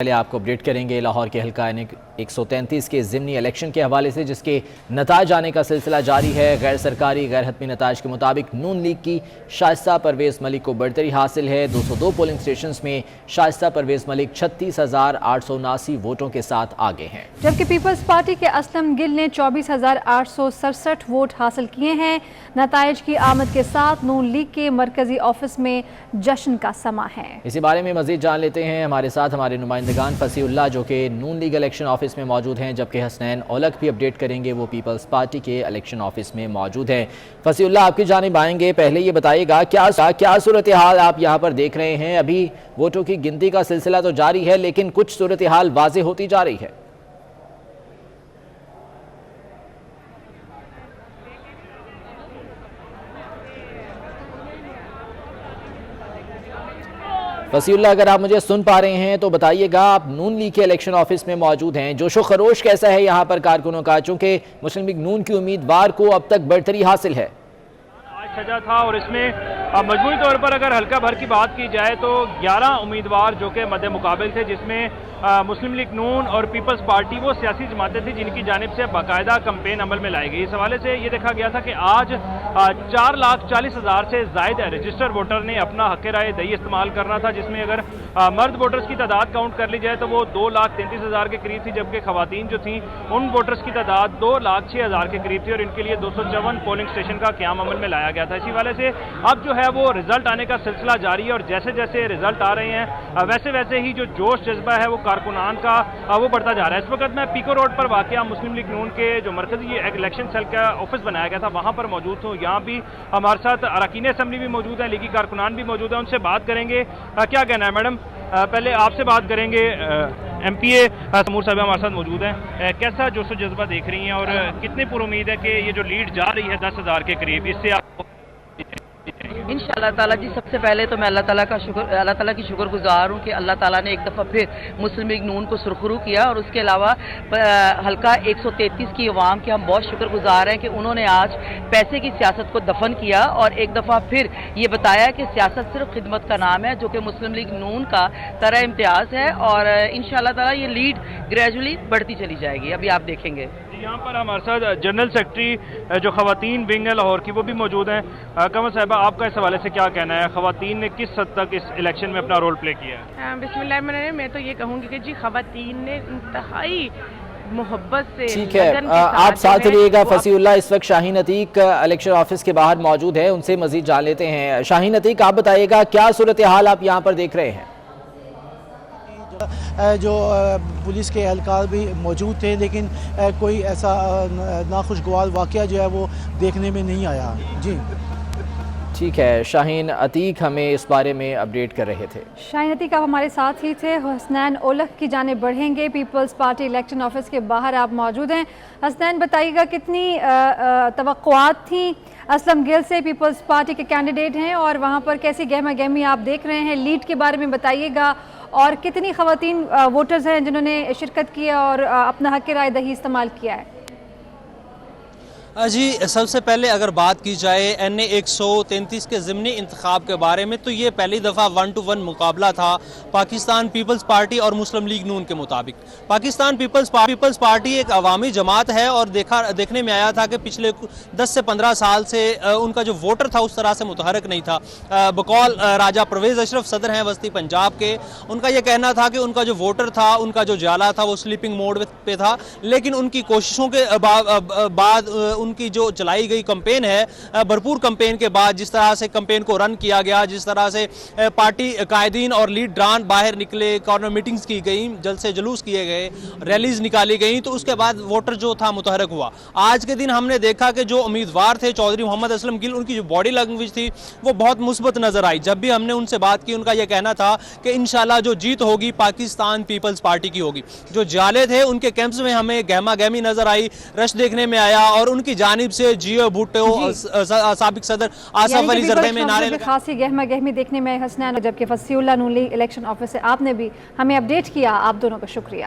پہلے آپ کو اپڈیٹ کریں گے لاہور کے حلقہ 133 کے ضمنی الیکشن کے حوالے سے، جس کے نتائج آنے کا سلسلہ جاری ہے۔ غیر سرکاری غیر حتمی نتائج کے مطابق نون لیگ کی شائستہ پرویز ملک کو برتری حاصل ہے۔ 202 پولنگ سٹیشنز میں شائستہ پرویز ملک 36,879 ووٹوں کے ساتھ آگے ہیں، جبکہ پیپلز پارٹی کے اسلم گل نے 24,867 ووٹ حاصل کیے ہیں۔ نتائج کی آمد کے ساتھ نون لیگ کے مرکزی آفس میں جشن کا سما ہے۔ اسی بارے میں مزید جان لیتے ہیں، ہمارے ساتھ ہمارے نمائندگان فصیح اللہ جو کہ نون لیگ الیکشن آفس میں موجود ہیں، جبکہ حسنین اولک بھی اپڈیٹ کریں گے، وہ پیپلز پارٹی کے الیکشن آفس میں موجود ہیں۔ فصیح اللہ، آپ کی جانب آئیں گے، پہلے یہ بتائیے گا کیا صورتحال آپ یہاں پر دیکھ رہے ہیں؟ ابھی ووٹوں کی گنتی کا سلسلہ تو جاری ہے، لیکن کچھ صورتحال واضح ہوتی جا رہی ہے۔ فصیح اللہ، اگر آپ مجھے سن پا رہے ہیں تو بتائیے گا، آپ نون لیگ کے الیکشن آفس میں موجود ہیں، جوش و خروش کیسا ہے یہاں پر کارکنوں کا، چونکہ مسلم لیگ نون کی امیدوار کو اب تک برتری حاصل ہے؟ آج سجا تھا اور اس میں مجموعی طور پر اگر حلقہ بھر کی بات کی جائے تو 11 امیدوار جو کہ مد مقابل تھے، جس میں مسلم لیگ نون اور پیپلز پارٹی وہ سیاسی جماعتیں تھیں جن کی جانب سے باقاعدہ کمپین عمل میں لائی گئی۔ اس حوالے سے یہ دیکھا گیا تھا کہ آج 4,40,000 سے زائد رجسٹر ووٹر نے اپنا حق رائے دہی استعمال کرنا تھا، جس میں اگر مرد ووٹرز کی تعداد کاؤنٹ کر لی جائے تو وہ 2,33,000 کے قریب تھی، جبکہ خواتین جو تھیں ان ووٹرز کی تعداد 2,06,000 کے قریب تھی، اور ان کے لیے 254 پولنگ سٹیشن کا قیام عمل میں لایا گیا تھا۔ اسی حوالے سے اب جو ہے وہ رزلٹ آنے کا سلسلہ جاری ہے، اور جیسے جیسے رزلٹ آ رہے ہیں ویسے ویسے ہی جو جوش جذبہ ہے وہ کارکنان کا وہ بڑھتا جا رہا ہے۔ اس وقت میں پیکو روڈ پر واقع مسلم لیگ نون کے جو مرکزی الیکشن سیل کا آفس بنایا گیا تھا وہاں پر موجود ہوں۔ یہاں بھی ہمارے ساتھ اراکین اسمبلی بھی موجود ہیں، لیگی کارکنان بھی موجود ہیں، ان سے بات کریں گے۔ کیا کہنا ہے میڈم؟ پہلے آپ سے بات کریں گے، ایم پی اے تیمور صاحب ہمارے ساتھ موجود ہیں، کیسا جوش و جذبہ دیکھ رہی ہیں اور کتنی پر امید ہے کہ یہ جو لیڈ جا رہی ہے 10,000 کے قریب، اس سے آپ انشاءاللہ تعالیٰ جی؟ سب سے پہلے تو میں اللہ تعالیٰ کی شکر گزار ہوں کہ اللہ تعالیٰ نے ایک دفعہ پھر مسلم لیگ نون کو سرخرو کیا، اور اس کے علاوہ حلقہ 133 کی عوام کے ہم بہت شکر گزار ہیں کہ انہوں نے آج پیسے کی سیاست کو دفن کیا اور ایک دفعہ پھر یہ بتایا کہ سیاست صرف خدمت کا نام ہے، جو کہ مسلم لیگ نون کا طرح امتیاز ہے، اور انشاءاللہ تعالیٰ یہ لیڈ گریجولی بڑھتی چلی جائے گی، ابھی آپ دیکھیں گے۔ یہاں پر ہمارے ساتھ جنرل سیکرٹری جو خواتین ونگ ہے لاہور کی وہ بھی موجود ہیں۔ قمر صاحبہ، آپ کا اس حوالے سے کیا کہنا ہے؟ خواتین نے کس حد تک اس الیکشن میں اپنا رول پلے کیا ہے؟ بسم اللہ الرحمن الرحیم، میں تو یہ کہوں گی کہ جی خواتین نے انتہائی محبت سے، ٹھیک ہے، آپ ساتھ رہیے گا۔ فصیح اللہ اس وقت شاہین عتیق الیکشن آفس کے باہر موجود ہے، ان سے مزید جان لیتے ہیں۔ شاہین عتیق، آپ بتائیے گا کیا صورتحال آپ یہاں پر دیکھ رہے ہیں؟ جو پولیس کے اہلکار بھی موجود تھے، لیکن کوئی ایسا ناخوشگوار واقعہ جو ہے وہ دیکھنے میں نہیں آیا۔ جی ٹھیک ہے، شاہین عتیق ہمیں اس بارے میں اپڈیٹ کر رہے تھے۔ شاہین عتیق آپ ہمارے ساتھ ہی تھے۔ حسنین اولک کی جانب بڑھیں گے، پیپلز پارٹی الیکشن آفس کے باہر آپ موجود ہیں۔ حسنین، بتائیے گا کتنی توقعات تھیں اسلم گل سے، پیپلز پارٹی کے کینڈیڈیٹ ہیں، اور وہاں پر کیسی گہما گہمی آپ دیکھ رہے ہیں؟ لیڈ کے بارے میں بتائیے گا، اور کتنی خواتین ووٹرز ہیں جنہوں نے شرکت کی اور اپنا حق رائے دہی استعمال کیا ہے؟ جی، سب سے پہلے اگر بات کی جائے NA 133 کے ضمنی انتخاب کے بارے میں، تو یہ پہلی دفعہ 1-to-1 مقابلہ تھا پاکستان پیپلز پارٹی اور مسلم لیگ نون کے مطابق۔ پاکستان پیپلز پارٹی ایک عوامی جماعت ہے، اور دیکھنے میں آیا تھا کہ پچھلے 10 سے 15 سال سے ان کا جو ووٹر تھا اس طرح سے متحرک نہیں تھا۔ بقول راجہ پرویز اشرف صدر ہیں وسطی پنجاب کے، ان کا یہ کہنا تھا کہ ان کا جو ووٹر تھا، ان کا جو جالا تھا وہ سلیپنگ موڈ پہ تھا، لیکن ان کی کوششوں کے بعد ان کی جو چلائی گئی کمپین ہے، بھرپور کمپین کے بعد جس طرح سے کمپین کو رن کیا گیا، جس طرح سے پارٹی قائدین اور لیڈران باہر نکلے، کارنر میٹنگز کی گئیں، جلسے جلوس کیے گئے، ریلیز نکالی گئیں، تو اس کے بعد ووٹر جو تھا متحرک ہوا۔ آج کے دن ہم نے دیکھا کہ جو امیدوار تھے چودھری محمد اسلم گل، ان کی جو باڈی لینگویج تھی وہ بہت مثبت نظر آئی۔ جب بھی ہم نے ان سے بات کی، ان کا یہ کہنا تھا کہ انشاءاللہ جو جیت ہوگی پاکستان پیپلز پارٹی کی ہوگی۔ جو جالے تھے ان کے کیمپس میں ہمیں گہما گہمی نظر آئی، رش دیکھنے میں آیا، اور ان کی جانب سے جیو بھٹو، سابق صدر آصف علی زردے میں نعرے لگائے۔ خاصی گہما گہمی دیکھنے میں حسنین، جبکہ فصیح اللہ نون لیگ الیکشن آفس سے آپ نے بھی ہمیں اپڈیٹ کیا، آپ دونوں کا شکریہ۔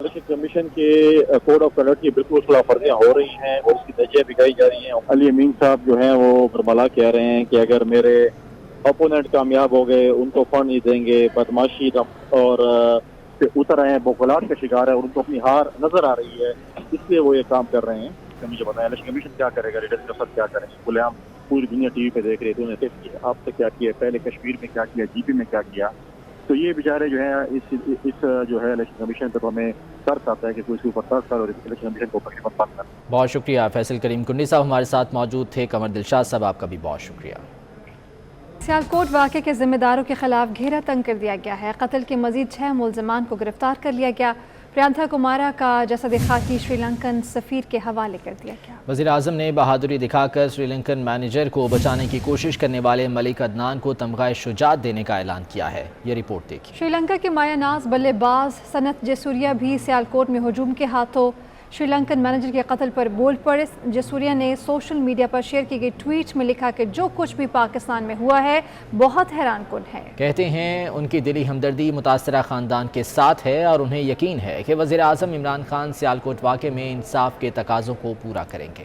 الیکشن کمیشن کے کوڈ آف کنڈکٹ کی بالکل خلاف ورزیاں ہو رہی ہیں اور اس کی تجزیہ بھی کی جا رہی ہیں. علی امین صاحب جو ہیں وہ برملا کہہ رہے ہیں کہ اگر میرے اپوننٹ کامیاب ہو گئے ان کو فنڈ نہیں دیں گے, بدماشی اور اتر رہے ہیں, بوکولات کا شکار ہے اور ان کو اپنی ہار نظر آ رہی ہے, اس لیے وہ یہ کام کر رہے ہیں. مجھے بتائیں الیکشن کمیشن کیا کرے گا, لیڈرز کا سب کیا کریں گے؟ بولے ہم پوری دنیا ٹی وی پہ دیکھ رہے تھے, آپ سے کیا کیا, پہلے کشمیر میں کیا کیا, جی پی میں کیا کیا. تو یہ بیچارے جو ہیں اس جو ہے الیکشن کمیشن پر ہمیں ترس آتا ہے کہ کوئی اس کے اوپر ترس کر اور الیکشن کمیشن کو پشیمان بند کر. بہت شکریہ فیصل کریم کنڈی صاحب ہمارے ساتھ موجود تھے. قمر دلشاد صاحب آپ کا بھی بہت شکریہ. سیالکوٹ واقعے کے ذمہ داروں کے خلاف گھیرا تنگ کر دیا گیا ہے. قتل کے مزید 6 ملزمان کو گرفتار کر لیا گیا. پرینتھا کمارا کا جسد خاکی شری لنکن سفیر کے حوالے کر دیا گیا. وزیر اعظم نے بہادری دکھا کر سری لنکن مینیجر کو بچانے کی کوشش کرنے والے ملک عدنان کو تمغہ شجاعت دینے کا اعلان کیا ہے. یہ رپورٹ دیکھیے. شری لنکا کے مایہ ناز بلے باز سنت جیسوریا بھی سیالکوٹ میں ہجوم کے ہاتھوں شری لنکن مینیجر کے قتل پر بول پڑے. جیسوریا نے سوشل میڈیا پر شیئر کی گئی ٹویٹ میں لکھا کہ جو کچھ بھی پاکستان میں ہوا ہے بہت حیران کن ہے. کہتے ہیں ان کی دلی ہمدردی متاثرہ خاندان کے ساتھ ہے اور انہیں یقین ہے کہ وزیر اعظم عمران خان سیالکوٹ واقعے میں انصاف کے تقاضوں کو پورا کریں گے.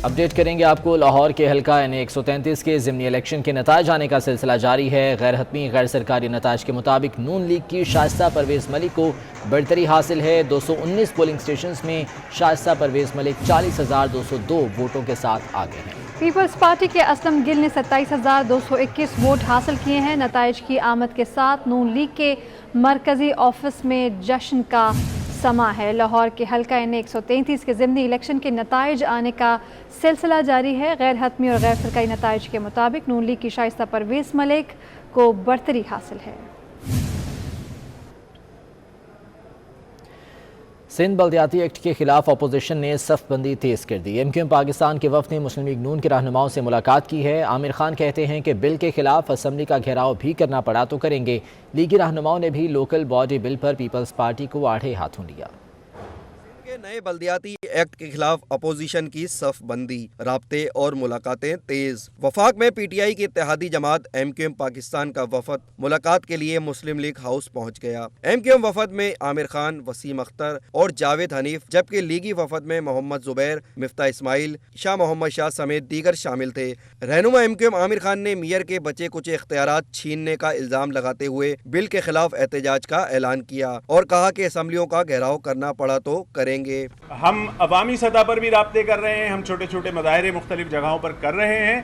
اپڈیٹ کریں گے آپ کو. لاہور کے حلقہ NA-133 کے ضمنی الیکشن کے نتائج آنے کا سلسلہ جاری ہے. غیر حتمی غیر سرکاری نتائج کے مطابق نون لیگ کی شائستہ پرویز ملک کو بڑھتری حاصل ہے. 219 پولنگ سٹیشنز میں شائستہ پرویز ملک 40,202 ووٹوں کے ساتھ آگے ہیں. پیپلز پارٹی کے اسلم گل نے 27,221 ووٹ حاصل کیے ہیں. نتائج کی آمد کے ساتھ نون لیگ کے مرکزی آفس میں جشن کا سما ہے. لاہور کے حلقہ NA-133 کے ضمنی الیکشن کے نتائج آنے کا سلسلہ جاری ہے. غیر حتمی اور غیر سرکاری نتائج کے مطابق نون لیگ کی شائستہ پرویز ملک کو برتری حاصل ہے. سندھ بلدیاتی ایکٹ کے خلاف اپوزیشن نے صف بندی تیز کر دی. MQM پاکستان کے وفد نے مسلم لیگ نون کے رہنماؤں سے ملاقات کی ہے. عامر خان کہتے ہیں کہ بل کے خلاف اسمبلی کا گھیراؤ بھی کرنا پڑا تو کریں گے. لیگی رہنماؤں نے بھی لوکل باڈی بل پر پیپلز پارٹی کو آڑے ہاتھوں لیا. نئے بلدیاتی ایکٹ کے خلاف اپوزیشن کی صف بندی, رابطے اور ملاقاتیں تیز. وفاق میں PTI کی اتحادی جماعت MQM پاکستان کا وفد ملاقات کے لیے مسلم لیگ ہاؤس پہنچ گیا. MQM وفد میں عامر خان, وسیم اختر اور جاوید حنیف, جبکہ لیگی وفد میں محمد زبیر, مفتاح اسماعیل, شاہ محمد شاہ سمیت دیگر شامل تھے. رہنما MQM عامر خان نے میئر کے بچے کچے اختیارات چھیننے کا الزام لگاتے ہوئے بل کے خلاف احتجاج کا اعلان کیا اور کہا کہ اسمبلیوں کا گھیراؤ کرنا پڑا تو کریں گے. ہم عوامی سطح پر بھی رابطے کر رہے ہیں, ہم چھوٹے چھوٹے مظاہرے مختلف جگہوں پر کر رہے ہیں.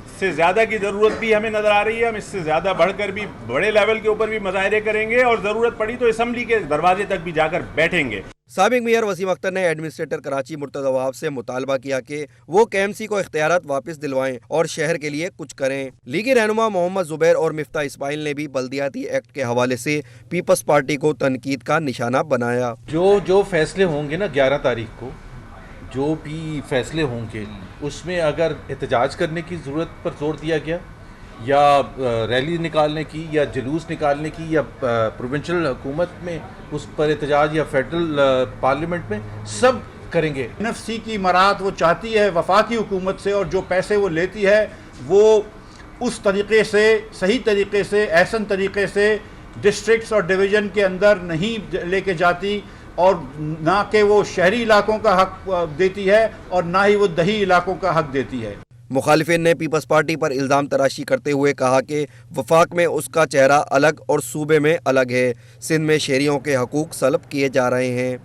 اس سے زیادہ کی ضرورت بھی ہمیں نظر آ رہی ہے. ہم اس سے زیادہ بڑھ کر بھی بڑے لیول کے اوپر بھی مظاہرے کریں گے اور ضرورت پڑی تو اسمبلی کے دروازے تک بھی جا کر بیٹھیں گے. سابق میئر وسیم اختر نے ایڈمنسٹریٹر کراچی مرتضی وہاب سے مطالبہ کیا کہ وہ KMC کو اختیارات واپس دلوائیں اور شہر کے لیے کچھ کریں. لیگی رہنما محمد زبیر اور مفتاح اسماعیل نے بھی بلدیاتی ایکٹ کے حوالے سے پیپلز پارٹی کو تنقید کا نشانہ بنایا. جو فیصلے ہوں گے نا 11 تاریخ کو, جو بھی فیصلے ہوں گے اس میں اگر احتجاج کرنے کی ضرورت پر زور دیا گیا یا ریلی نکالنے کی یا جلوس نکالنے کی یا پروونشل حکومت میں اس پر احتجاج یا فیڈرل پارلیمنٹ میں, سب کریں گے. NFC کی مراعات وہ چاہتی ہے وفاقی حکومت سے اور جو پیسے وہ لیتی ہے وہ اس طریقے سے, صحیح طریقے سے, احسن طریقے سے ڈسٹرکٹس اور ڈویژن کے اندر نہیں لے کے جاتی اور نہ کہ وہ شہری علاقوں کا حق دیتی ہے اور نہ ہی وہ دیہی علاقوں کا حق دیتی ہے. مخالفین نے پیپلز پارٹی پر الزام تراشی کرتے ہوئے کہا کہ وفاق میں اس کا چہرہ الگ اور صوبے میں الگ ہے. سندھ میں شہریوں کے حقوق سلب کیے جا رہے ہیں.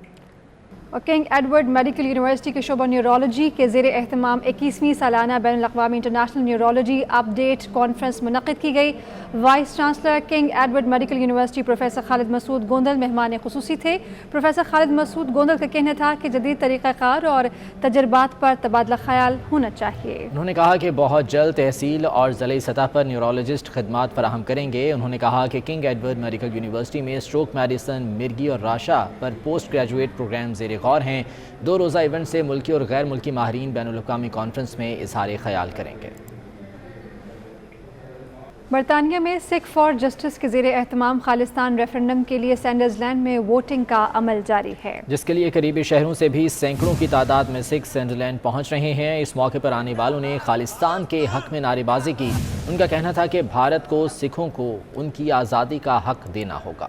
اور کنگ ایڈورڈ میڈیکل یونیورسٹی کے شعبہ نیورولوجی کے زیر اہتمام 21ویں سالانہ بین الاقوامی international neurology update conference منعقد کی گئی. Vice chancellor King Edward Medical University professor Khalid Masood Gondal مہمان خصوصی تھے. پروفیسر خالد مسعود گوندل کا کہنا تھا کہ جدید طریقہ کار اور تجربات پر تبادلہ خیال ہونا چاہیے. انہوں نے کہا کہ بہت جلد تحصیل اور ضلعی سطح پر نیورولوجسٹ خدمات فراہم کریں گے. انہوں نے کہا کہ کنگ ایڈورڈ میڈیکل یونیورسٹی میں اسٹروک میڈیسن, مرگی اور راشا پر پوسٹ گریجویٹ پروگرام زیر غور ہیں. 2 روزہ ایونٹ سے ملکی اور غیر ملکی ماہرین بین الاقوامی کانفرنس میں اظہار خیال کریں گے. برطانیہ میں سکھ فار جسٹس کے زیر اہتمام خالستان ریفرنڈم کے لیے سینڈرز لینڈ میں ووٹنگ کا عمل جاری ہے, جس کے لیے قریبی شہروں سے بھی سینکڑوں کی تعداد میں سکھ سینڈرز لینڈ پہنچ رہے ہیں. اس موقع پر آنے والوں نے خالستان کے حق میں نعرے بازی کی. ان کا کہنا تھا کہ بھارت کو سکھوں کو ان کی آزادی کا حق دینا ہوگا.